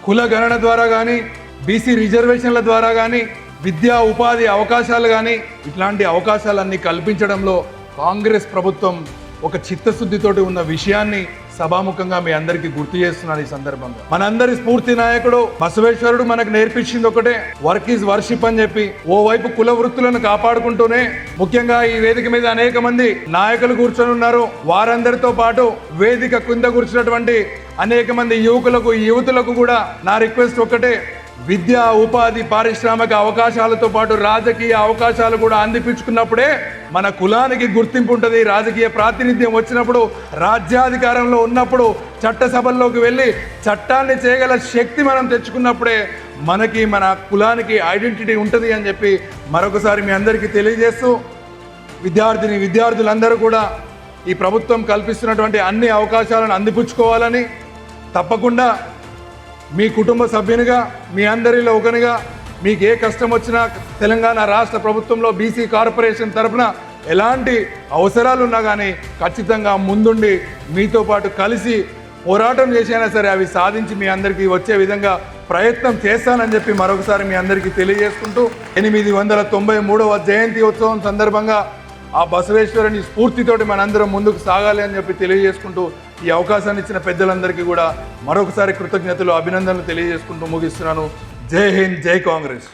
కుల గణన ద్వారా కానీ బీసీ రిజర్వేషన్ల ద్వారా కానీ విద్యా ఉపాధి అవకాశాలు కానీ ఇట్లాంటి అవకాశాలన్నీ కల్పించడంలో కాంగ్రెస్ ప్రభుత్వం ఒక చిత్తశుద్ధితోటి ఉన్న విషయాన్ని సభాముఖంగా మీ అందరికీ గుర్తు చేస్తున్నాను. ఈ సందర్భంగా మనందరి స్ఫూర్తి నాయకుడు బసవేశ్వరుడు మనకు నేర్పించింది ఒకటే, వర్క్ ఈజ్ వర్షిప్ అని చెప్పి. ఓవైపు కుల వృత్తులను కాపాడుకుంటూనే ముఖ్యంగా ఈ వేదిక మీద అనేక మంది నాయకులు కూర్చొని ఉన్నారు. వారందరితో పాటు వేదిక కింద కూర్చున్నటువంటి అనేక మంది యువతులకు కూడా నా రిక్వెస్ట్ ఒక్కటే, విద్యా ఉపాధి పారిశ్రామిక అవకాశాలతో పాటు రాజకీయ అవకాశాలు కూడా అందిపించుకున్నప్పుడే మన కులానికి గుర్తింపు ఉంటుంది. రాజకీయ ప్రాతినిధ్యం వచ్చినప్పుడు, రాజ్యాధికారంలో ఉన్నప్పుడు, చట్టసభల్లోకి వెళ్ళి చట్టాన్ని చేయగల శక్తి మనం తెచ్చుకున్నప్పుడే మనకి మన కులానికి ఐడెంటిటీ ఉంటుంది అని చెప్పి మరొకసారి మీ అందరికీ తెలియజేస్తూ, విద్యార్థులందరూ కూడా ఈ ప్రభుత్వం కల్పిస్తున్నటువంటి అన్ని అవకాశాలను అందిపుచ్చుకోవాలని, తప్పకుండా మీ కుటుంబ సభ్యునిగా, మీ అందరిలో ఒకనిగా మీకు ఏ కష్టం వచ్చినా తెలంగాణ రాష్ట్ర ప్రభుత్వంలో బీసీ కార్పొరేషన్ తరఫున ఎలాంటి అవసరాలు ఉన్నా కానీ ఖచ్చితంగా ముందుండి మీతో పాటు కలిసి పోరాటం చేసైనా సరే అవి సాధించి మీ అందరికీ వచ్చే విధంగా ప్రయత్నం చేస్తానని చెప్పి మరొకసారి మీ అందరికీ తెలియజేసుకుంటూ 893వ జయంతి ఉత్సవం సందర్భంగా ఆ బసవేశ్వరుని స్ఫూర్తితోటి మనందరం ముందుకు సాగాలి అని చెప్పి తెలియజేసుకుంటూ ఈ అవకాశాన్ని ఇచ్చిన పెద్దలందరికీ కూడా మరొకసారి కృతజ్ఞతలు, అభినందనలు తెలియజేసుకుంటూ ముగిస్తున్నాను. జై హింద్, జై కాంగ్రెస్.